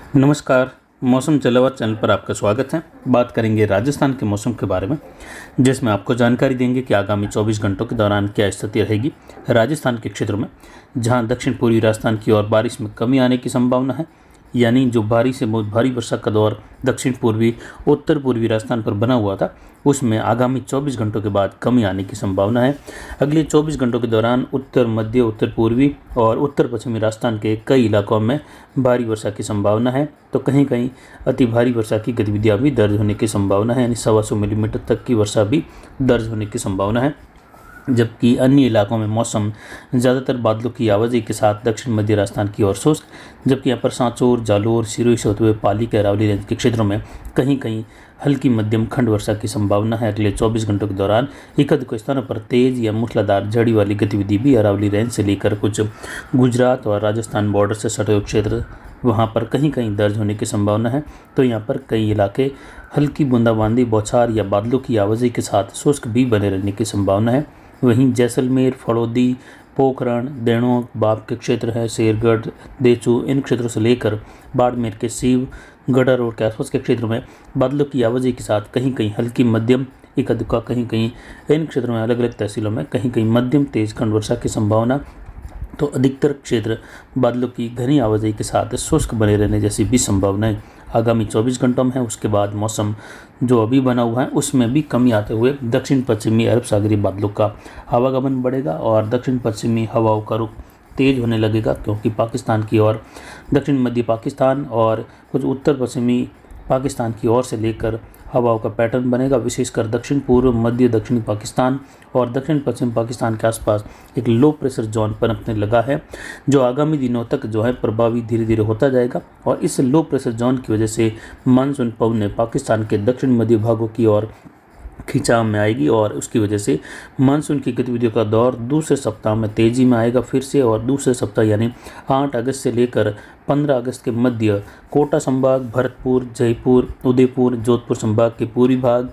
नमस्कार। मौसम जलवायु चैनल पर आपका स्वागत है। बात करेंगे राजस्थान के मौसम के बारे में, जिसमें आपको जानकारी देंगे कि आगामी 24 घंटों के दौरान क्या स्थिति रहेगी राजस्थान के क्षेत्रों में। जहां दक्षिण पूर्वी राजस्थान की ओर बारिश में कमी आने की संभावना है, यानी जो भारी से बहुत भारी वर्षा का दौर दक्षिण पूर्वी उत्तर पूर्वी राजस्थान पर बना हुआ था, उसमें आगामी 24 घंटों के बाद कमी आने की संभावना है। अगले 24 घंटों के दौरान उत्तर मध्य, उत्तर पूर्वी और उत्तर पश्चिमी राजस्थान के कई इलाकों में भारी वर्षा की संभावना है, तो कहीं कहीं अति भारी वर्षा की गतिविधियां भी दर्ज होने की संभावना है, यानी 125 मिलीमीटर तक की वर्षा भी दर्ज होने की संभावना है। जबकि अन्य इलाकों में मौसम ज़्यादातर बादलों की आवाजाही के साथ दक्षिण मध्य राजस्थान की ओर शुष्क, जबकि यहाँ पर सांचौर, जालोर, सिरोही से होते हुए पाली के अरावली रेंज के क्षेत्रों में कहीं कहीं हल्की मध्यम खंड वर्षा की संभावना है। अगले 24 घंटों के दौरान एक अधिक स्थानों पर तेज या मूसलाधार झड़ी वाली गतिविधि भी अरावली रेंज से लेकर कुछ गुजरात और राजस्थान बॉर्डर से सटे हुए क्षेत्र वहाँ पर कहीं कहीं दर्ज होने की संभावना है। तो यहाँ पर कई इलाके हल्की बूंदाबांदी, बौछार या बादलों की आवाजाही के साथ शुष्क भी बने रहने की संभावना है। वहीं जैसलमेर, फड़ौदी, पोखरण, देणोक, बाप के क्षेत्र है, शेरगढ़, देचू, इन क्षेत्रों से लेकर बाड़मेर के सीव, गढ़ा रोड के आसपास के क्षेत्रों में बादलों की आवाजाही के साथ कहीं कहीं हल्की मध्यम, एक अधका कहीं कहीं इन क्षेत्रों में अलग अलग तहसीलों में कहीं कहीं मध्यम तेज खंड वर्षा की संभावना। तो अधिकतर क्षेत्र बादलों की घनी आवाजाही के साथ शुष्क बने रहने जैसी भी संभावनाएं आगामी 24 घंटों में है। उसके बाद मौसम जो अभी बना हुआ है उसमें भी कमी आते हुए दक्षिण पश्चिमी अरब सागरीय बादलों का आवागमन बढ़ेगा और दक्षिण पश्चिमी हवाओं का रुख तेज होने लगेगा, क्योंकि पाकिस्तान की ओर, दक्षिण मध्य पाकिस्तान और कुछ उत्तर पश्चिमी पाकिस्तान की ओर से लेकर हवाओं का पैटर्न बनेगा। विशेषकर दक्षिण पूर्व, मध्य दक्षिणी पाकिस्तान और दक्षिण पश्चिम पाकिस्तान के आसपास एक लो प्रेशर जोन पनपने लगा है, जो आगामी दिनों तक जो है प्रभावी धीरे धीरे होता जाएगा। और इस लो प्रेशर जोन की वजह से मानसून पवनें पाकिस्तान के दक्षिण मध्य भागों की ओर खिंचाव में आएगी और उसकी वजह से मानसून की गतिविधियों का दौर दूसरे सप्ताह में तेजी में आएगा फिर से। और दूसरे सप्ताह यानी 8 अगस्त से लेकर 15 अगस्त के मध्य कोटा संभाग, भरतपुर, जयपुर, उदयपुर, जोधपुर संभाग के पूर्वी भाग,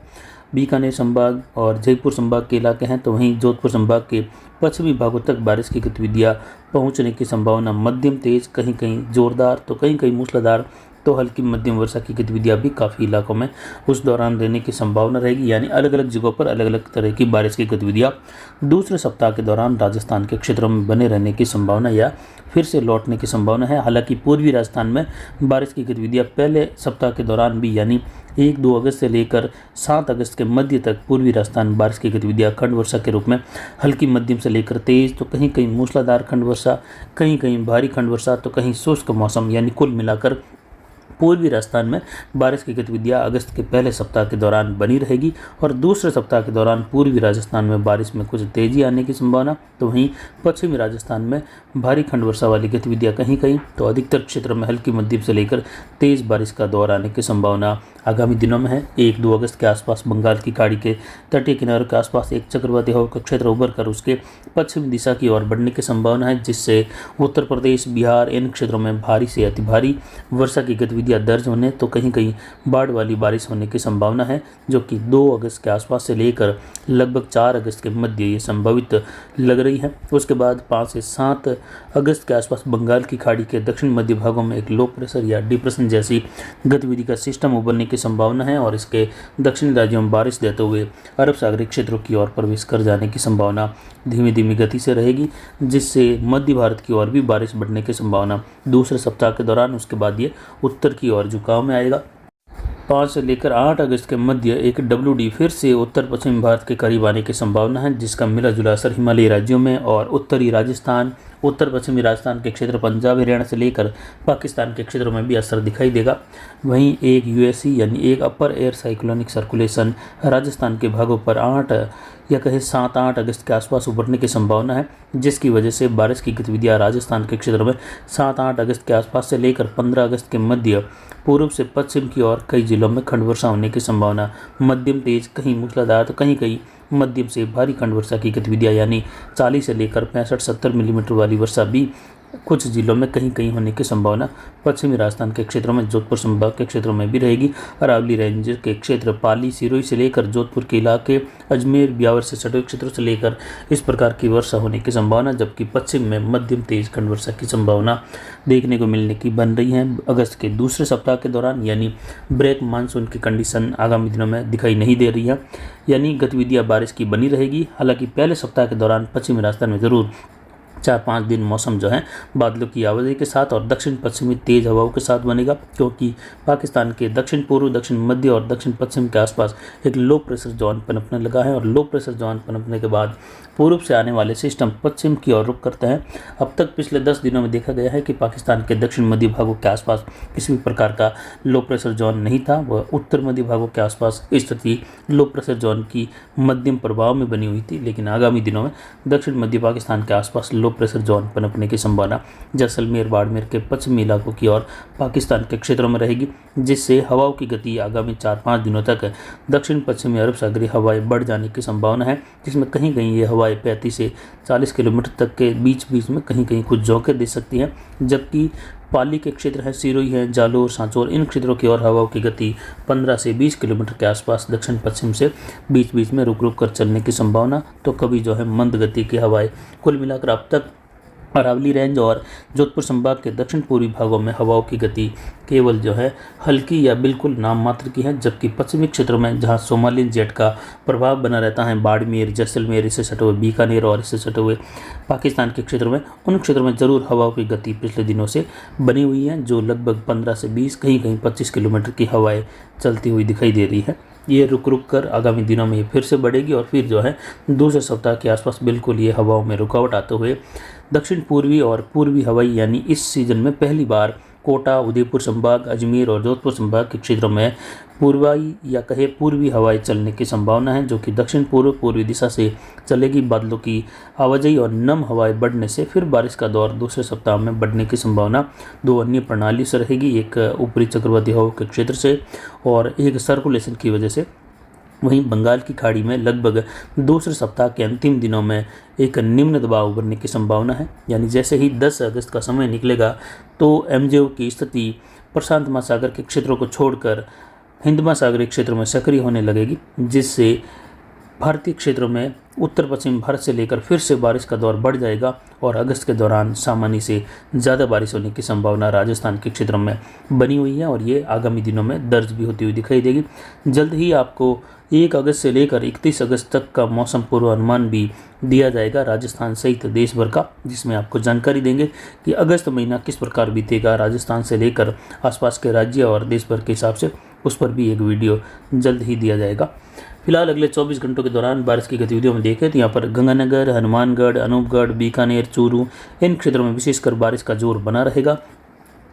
बीकानेर संभाग और जयपुर संभाग के इलाके हैं, तो वहीं जोधपुर संभाग के पश्चिमी भागों तक बारिश की गतिविधियां पहुंचने की संभावना मध्यम तेज, कहीं कहीं जोरदार तो कहीं कहीं मूसलाधार तो हल्की मध्यम वर्षा की गतिविधियां भी काफ़ी इलाकों में उस दौरान रहने की संभावना रहेगी। यानी अलग अलग जगहों पर अलग अलग तरह की बारिश की गतिविधियां दूसरे सप्ताह के दौरान राजस्थान के क्षेत्रों में बने रहने की संभावना या फिर से लौटने की संभावना है। हालांकि पूर्वी राजस्थान में बारिश की गतिविधियां पहले सप्ताह के दौरान भी, यानी 1-2 अगस्त से लेकर 7 अगस्त के मध्य तक पूर्वी राजस्थान बारिश की गतिविधियां खंड वर्षा के रूप में हल्की मध्यम से लेकर तेज तो कहीं कहीं मूसलाधार खंड वर्षा, कहीं कहीं भारी खंड वर्षा तो कहीं शुष्क मौसम, यानी कुल मिलाकर पूर्वी राजस्थान में बारिश की गतिविधियां अगस्त के पहले सप्ताह के दौरान बनी रहेगी। और दूसरे सप्ताह के दौरान पूर्वी राजस्थान में बारिश में कुछ तेजी आने की संभावना, तो वहीं पश्चिमी राजस्थान में भारी खंड वर्षा वाली गतिविधियां कहीं कहीं तो अधिकतर क्षेत्रों में हल्की मध्यम से लेकर तेज बारिश का दौर आने की संभावना आगामी दिनों में है। 1-2 अगस्त के आसपास बंगाल की खाड़ी के तटीय किनारों के आसपास एक चक्रवाती हवा का क्षेत्र उभर कर उसके पश्चिमी दिशा की ओर बढ़ने की संभावना है, जिससे उत्तर प्रदेश, बिहार, इन क्षेत्रों में भारी से अति भारी वर्षा की गतिविधियां दर्ज होने तो कहीं कहीं बाढ़ वाली बारिश होने की संभावना है, जो कि 2 अगस्त के आसपास से लेकर लगभग 4 अगस्त के मध्य ये संभावित लग रही है। उसके बाद 5 से 7 अगस्त के आसपास बंगाल की खाड़ी के दक्षिण मध्य भागों में एक लो प्रेशर या डिप्रेशन जैसी गतिविधि का सिस्टम उभरने की संभावना है और इसके दक्षिणी राज्यों में बारिश देते हुए अरब सागरीय क्षेत्रों की ओर प्रवेश कर जाने की संभावना धीमी धीमी गति से रहेगी, जिससे मध्य भारत की ओर भी बारिश बढ़ने की संभावना दूसरे सप्ताह के दौरान। उसके बाद ये उत्तर की ओर झुकाव में आएगा। 5 से लेकर 8 अगस्त के मध्य एक WD फिर से उत्तर पश्चिमी भारत के करीब आने की संभावना है, जिसका मिला जुला असर हिमालयी राज्यों में और उत्तरी राजस्थान, उत्तर पश्चिमी राजस्थान के क्षेत्र, पंजाब, हरियाणा से लेकर पाकिस्तान के क्षेत्रों में भी असर दिखाई देगा। वहीं एक USC यानी एक अपर एयर साइक्लोनिक सर्कुलेशन राजस्थान के भागों पर 8 या कहे 7-8 अगस्त के आसपास उभरने की संभावना है, जिसकी वजह से बारिश की गतिविधियां राजस्थान के क्षेत्रों में 7-8 अगस्त के आसपास से लेकर 15 अगस्त के मध्य पूर्व से पश्चिम की ओर कई जिलों में खंड वर्षा होने की संभावना मध्यम तेज, कहीं मूसलाधार तो कहीं कहीं मध्यम से भारी खंड वर्षा की गतिविधियां, यानी 40 से लेकर 65-70 मिलीमीटर वाली वर्षा भी कुछ जिलों में कहीं कहीं होने की संभावना पश्चिमी राजस्थान के क्षेत्रों में, जोधपुर संभाग के क्षेत्रों में भी रहेगी। अरावली रेंज के क्षेत्र, पाली, सिरोही से लेकर जोधपुर के इलाके, अजमेर, ब्यावर से सटे क्षेत्रों से लेकर इस प्रकार की वर्षा होने की संभावना, जबकि पश्चिम में मध्यम तेज खंड वर्षा की संभावना देखने को मिलने की बन रही है। अगस्त के दूसरे सप्ताह के दौरान यानी ब्रेक मानसून की कंडीशन आगामी दिनों में दिखाई नहीं दे रही है, यानी गतिविधियां बारिश की बनी रहेगी। हालांकि पहले सप्ताह के दौरान पश्चिमी राजस्थान में जरूर 4-5 दिन मौसम जो है बादलों की आवाजाही के साथ और दक्षिण पश्चिमी तेज हवाओं के साथ बनेगा, क्योंकि पाकिस्तान के दक्षिण पूर्व, दक्षिण मध्य और दक्षिण पश्चिम के आसपास एक लो प्रेशर जोन पनपने लगा है और लो प्रेशर जोन पनपने के बाद पूर्व से आने वाले सिस्टम पश्चिम की ओर रुख करते हैं। अब तक पिछले 10 दिनों में देखा गया है कि पाकिस्तान के दक्षिण मध्य भागों के आसपास किसी भी प्रकार का लो प्रेशर जोन नहीं था। वह उत्तर मध्य भागों के आसपास स्थिति लो प्रेशर जोन की मध्यम प्रभाव में बनी हुई थी, लेकिन आगामी दिनों में दक्षिण मध्य पाकिस्तान के आसपास लो प्रेशर जोन पनपने की संभावना जैसलमेर, बाड़मेर के पश्चिमी इलाकों की ओर पाकिस्तान के क्षेत्रों में रहेगी, जिससे हवाओं की गति आगामी 4-5 दिनों तक दक्षिण पश्चिमी अरब सागरीय हवाएं बढ़ जाने की संभावना है, जिसमें कहीं कहीं ये हवाएं 35 से 40 किलोमीटर तक के बीच बीच में कहीं कहीं कुछ झोंके दे सकती हैं। जबकि पाली के क्षेत्र हैं, सिरोही है, जालोर, सांचौर, इन क्षेत्रों की ओर हवाओं की गति 15 से 20 किलोमीटर के आसपास दक्षिण पश्चिम से बीच बीच में रुक रुक कर चलने की संभावना, तो कभी जो है मंद गति की हवाएं। कुल मिलाकर अब तक अरावली रेंज और जोधपुर संभाग के दक्षिण पूर्वी भागों में हवाओं की गति केवल जो है हल्की या बिल्कुल नाम मात्र की है, जबकि पश्चिमी क्षेत्रों में जहां सोमालियन जेट का प्रभाव बना रहता है, बाड़मेर, जैसलमेर, इससे सटे हुए बीकानेर और इससे सटे हुए पाकिस्तान के क्षेत्रों में, उन क्षेत्रों में जरूर हवाओं की गति पिछले दिनों से बनी हुई है, जो लगभग 15 से 20, कहीं कहीं 25 किलोमीटर की हवाएं चलती हुई दिखाई दे रही है। ये रुक रुक कर आगामी दिनों में ये फिर से बढ़ेगी और फिर जो है दूसरे सप्ताह के आसपास बिल्कुल ये हवाओं में रुकावट आते हुए दक्षिण पूर्वी और पूर्वी हवाई, यानी इस सीजन में पहली बार कोटा, उदयपुर संभाग, अजमेर और जोधपुर संभाग के क्षेत्रों में पूर्वाई या कहे पूर्वी हवाएं चलने की संभावना है, जो कि दक्षिण पूर्व पूर्वी दिशा से चलेगी। बादलों की आवाजाही और नम हवाएं बढ़ने से फिर बारिश का दौर दूसरे सप्ताह में बढ़ने की संभावना दो अन्य प्रणाली से रहेगी, एक ऊपरी चक्रवाती हवाओं के क्षेत्र से और एक सर्कुलेशन की वजह से। वहीं बंगाल की खाड़ी में लगभग दूसरे सप्ताह के अंतिम दिनों में एक निम्न दबाव उभरने की संभावना है, यानी जैसे ही 10 अगस्त का समय निकलेगा तो एमजेओ की स्थिति प्रशांत महासागर के क्षेत्रों को छोड़कर हिंद महासागरीय क्षेत्रों में सक्रिय होने लगेगी, जिससे भारतीय क्षेत्रों में उत्तर पश्चिम भारत से लेकर फिर से बारिश का दौर बढ़ जाएगा और अगस्त के दौरान सामान्य से ज़्यादा बारिश होने की संभावना राजस्थान के क्षेत्रों में बनी हुई है और ये आगामी दिनों में दर्ज भी होती हुई दिखाई देगी। जल्द ही आपको 1 अगस्त से लेकर 31 अगस्त तक का मौसम पूर्वानुमान भी दिया जाएगा राजस्थान सहित देश भर का, जिसमें आपको जानकारी देंगे कि अगस्त महीना किस प्रकार बीतेगा राजस्थान से लेकर आसपास के राज्य और देश भर के हिसाब से। उस पर भी एक वीडियो जल्द ही दिया जाएगा। फिलहाल अगले 24 घंटों के दौरान बारिश की गतिविधियों में देखें तो यहाँ पर गंगानगर, हनुमानगढ़, अनूपगढ़, बीकानेर, चूरू, इन क्षेत्रों में विशेषकर बारिश का जोर बना रहेगा,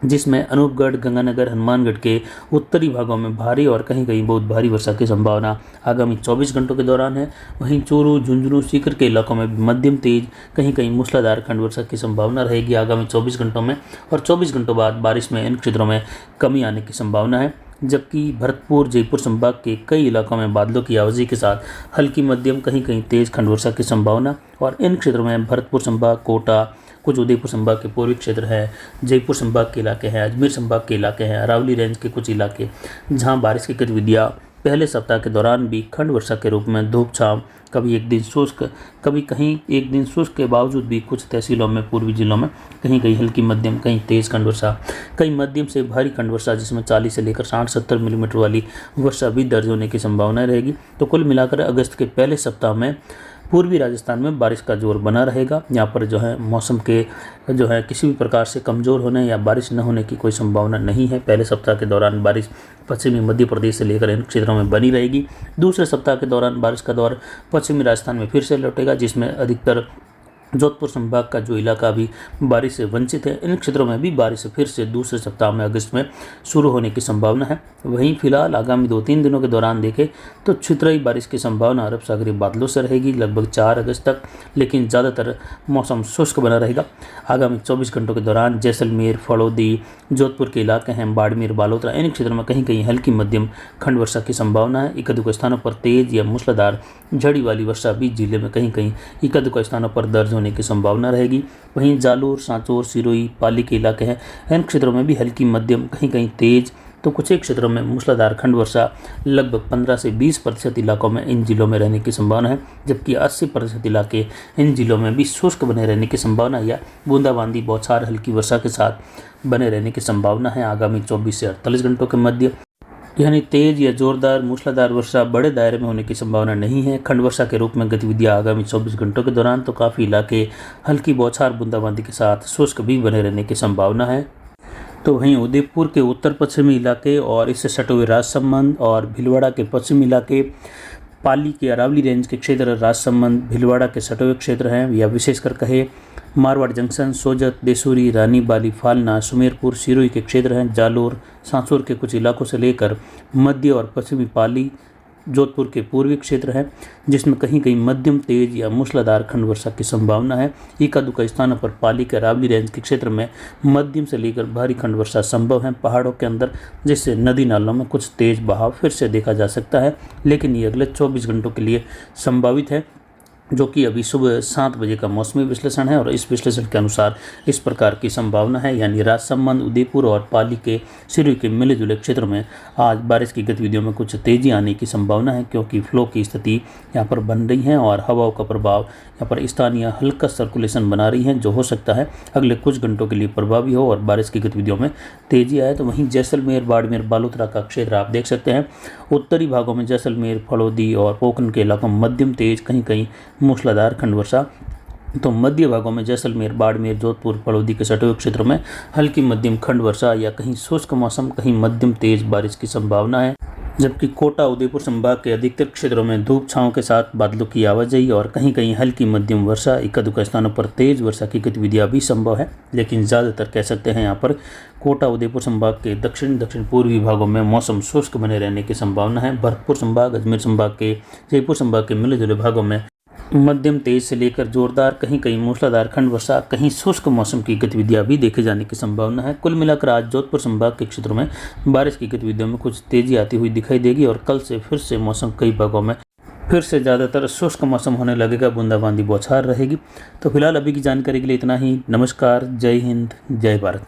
जिसमें अनूपगढ़, गंगानगर, हनुमानगढ़ के उत्तरी भागों में भारी और कहीं कहीं बहुत भारी वर्षा की संभावना आगामी 24 घंटों के दौरान है। वहीं चूरू, झुंझुनू, सीकर के इलाकों में मध्यम तेज, कहीं कहीं मूसलाधार खंड वर्षा की संभावना रहेगी आगामी 24 घंटों में और 24 घंटों बाद बारिश में इन क्षेत्रों में कमी आने की संभावना है। जबकि भरतपुर, जयपुर संभाग के कई इलाकों में बादलों की आवाजाही के साथ हल्की मध्यम, कहीं कहीं तेज खंड वर्षा की संभावना और इन क्षेत्रों में भरतपुर संभाग, कोटा, कुछ उदयपुर संभाग के पूर्वी क्षेत्र हैं, जयपुर संभाग के इलाके हैं, अजमेर संभाग के इलाके हैं, अरावली रेंज के कुछ इलाके, जहां बारिश की गतिविधियां पहले सप्ताह के दौरान भी खंड वर्षा के रूप में धूप छांव, कभी एक दिन शुष्क, कभी कहीं एक दिन शुष्क के बावजूद भी कुछ तहसीलों में, पूर्वी जिलों में कहीं कहीं हल्की मध्यम, कहीं तेज खंड वर्षा, कहीं मध्यम से भारी खंड वर्षा जिसमें 40 से लेकर 60-70 मिलीमीटर वाली वर्षा भी दर्ज होने की संभावना रहेगी। तो कुल मिलाकर अगस्त के पहले सप्ताह में पूर्वी राजस्थान में बारिश का जोर बना रहेगा। यहाँ पर जो है मौसम के जो है किसी भी प्रकार से कमज़ोर होने या बारिश न होने की कोई संभावना नहीं है। पहले सप्ताह के दौरान बारिश पश्चिमी मध्य प्रदेश से लेकर इन क्षेत्रों में बनी रहेगी। दूसरे सप्ताह के दौरान बारिश का दौर पश्चिमी राजस्थान में फिर से लौटेगा, जिसमें अधिकतर जोधपुर संभाग का जो इलाका अभी बारिश से वंचित है, इन क्षेत्रों में भी बारिश फिर से दूसरे सप्ताह में अगस्त में शुरू होने की संभावना है। वहीं फिलहाल आगामी 2-3 दिनों के दौरान देखें तो छितराई बारिश की संभावना अरब सागरीय बादलों से रहेगी लगभग 4 अगस्त तक, लेकिन ज़्यादातर मौसम शुष्क बना रहेगा। आगामी 24 घंटों के दौरान जैसलमेर, फड़ौदी, जोधपुर के इलाके हैं, बाड़मेर, बालोतरा, इन क्षेत्रों में कहीं कहीं हल्की मध्यम खंड वर्षा की संभावना है। एक-दो स्थानों पर तेज या मूसलाधार झड़ी वाली वर्षा भी जिले में कहीं कहीं एक-दो स्थानों पर दर्ज होने की संभावना रहेगी। वहीं जालोर, सांचौर, सिरोही, पाली के इलाके हैं, इन क्षेत्रों में भी हल्की मध्यम, कहीं कहीं तेज, तो कुछ एक क्षेत्रों में मूसलाधार खंड वर्षा लगभग 15 से 20% इलाकों में इन जिलों में रहने की संभावना है, जबकि 80% इलाके इन जिलों में भी शुष्क बने रहने की संभावना या बूंदाबांदी, बौछार, हल्की वर्षा के साथ बने रहने की संभावना है आगामी 24 से 48 घंटों के मध्य। यानी तेज या जोरदार मूसलाधार वर्षा बड़े दायरे में होने की संभावना नहीं है। खंड वर्षा के रूप में गतिविधियां आगामी 24 घंटों के दौरान तो काफ़ी इलाके हल्की बौछार, बूंदाबांदी के साथ शुष्क भी बने रहने की संभावना है। तो वहीं उदयपुर के उत्तर पश्चिमी इलाके और इससे सटे हुए राजसमंद और भीलवाड़ा के पश्चिमी इलाके, पाली के अरावली रेंज के क्षेत्र, राजसमंद, भीलवाड़ा के सटे हुए क्षेत्र हैं, या विशेषकर कहे मारवाड़ जंक्शन, सोजत, देसूरी, रानी बाली, फालना, सुमेरपुर, सिरोही के क्षेत्र हैं। जालोर, सांसौर के कुछ इलाकों से लेकर मध्य और पश्चिमी पाली, जोधपुर के पूर्वी क्षेत्र हैं, जिसमें कहीं कहीं मध्यम, तेज या मूसलाधार खंड वर्षा की संभावना है। एका दुका स्थानों पर पाली के अरावली रेंज के क्षेत्र में मध्यम से लेकर भारी खंड वर्षा संभव है पहाड़ों के अंदर, जिससे नदी नालों में कुछ तेज बहाव फिर से देखा जा सकता है, लेकिन ये अगले 24 घंटों के लिए संभावित है, जो कि अभी सुबह 7 बजे का मौसमी विश्लेषण है। और इस विश्लेषण के अनुसार इस प्रकार की संभावना है, यानी राजसमंद, उदयपुर और पाली के सिरोही के मिले जुले क्षेत्र में आज बारिश की गतिविधियों में कुछ तेजी आने की संभावना है, क्योंकि फ्लो की स्थिति यहाँ पर बन रही है और हवाओं का प्रभाव यहाँ पर स्थानीय हल्का सर्कुलेशन बना रही है, जो हो सकता है अगले कुछ घंटों के लिए प्रभावी हो और बारिश की गतिविधियों में तेजी आए। तो वहीं जैसलमेर, बाड़मेर, बालोतरा का क्षेत्र आप देख सकते हैं। उत्तरी भागों में जैसलमेर, फलौदी और पोखरण के इलाकों में मध्यम तेज, कहीं कहीं मूसलाधार खंड वर्षा। तो मध्य भागों में जैसलमेर, बाड़मेर, जोधपुर, फलौदी के सटे हुए क्षेत्रों में हल्की मध्यम खंड वर्षा या कहीं शुष्क मौसम, कहीं मध्यम तेज बारिश की संभावना है। जबकि कोटा, उदयपुर संभाग के अधिकतर क्षेत्रों में धूप छांव के साथ बादलों की आवाजाही और कहीं कहीं हल्की मध्यम वर्षा, इक्का दुक्का स्थानों पर तेज वर्षा की गतिविधियां भी संभव है। लेकिन ज़्यादातर कह सकते हैं यहाँ पर कोटा, उदयपुर संभाग के दक्षिण पूर्वी भागों में मौसम शुष्क बने रहने की संभावना है। भरतपुर संभाग, अजमेर संभाग के, जयपुर संभाग के मिले जुले भागों में मध्यम तेज से लेकर जोरदार, कहीं कहीं मूसलाधार खंड वर्षा, कहीं शुष्क मौसम की गतिविधियां भी देखे जाने की संभावना है। कुल मिलाकर आज जोधपुर संभाग के क्षेत्रों में बारिश की गतिविधियों में कुछ तेजी आती हुई दिखाई देगी और कल से फिर से मौसम कई भागों में फिर से ज़्यादातर शुष्क मौसम होने लगेगा, बूंदाबांदी बौछार रहेगी। तो फिलहाल अभी की जानकारी के लिए इतना ही। नमस्कार, जय हिंद, जय भारत।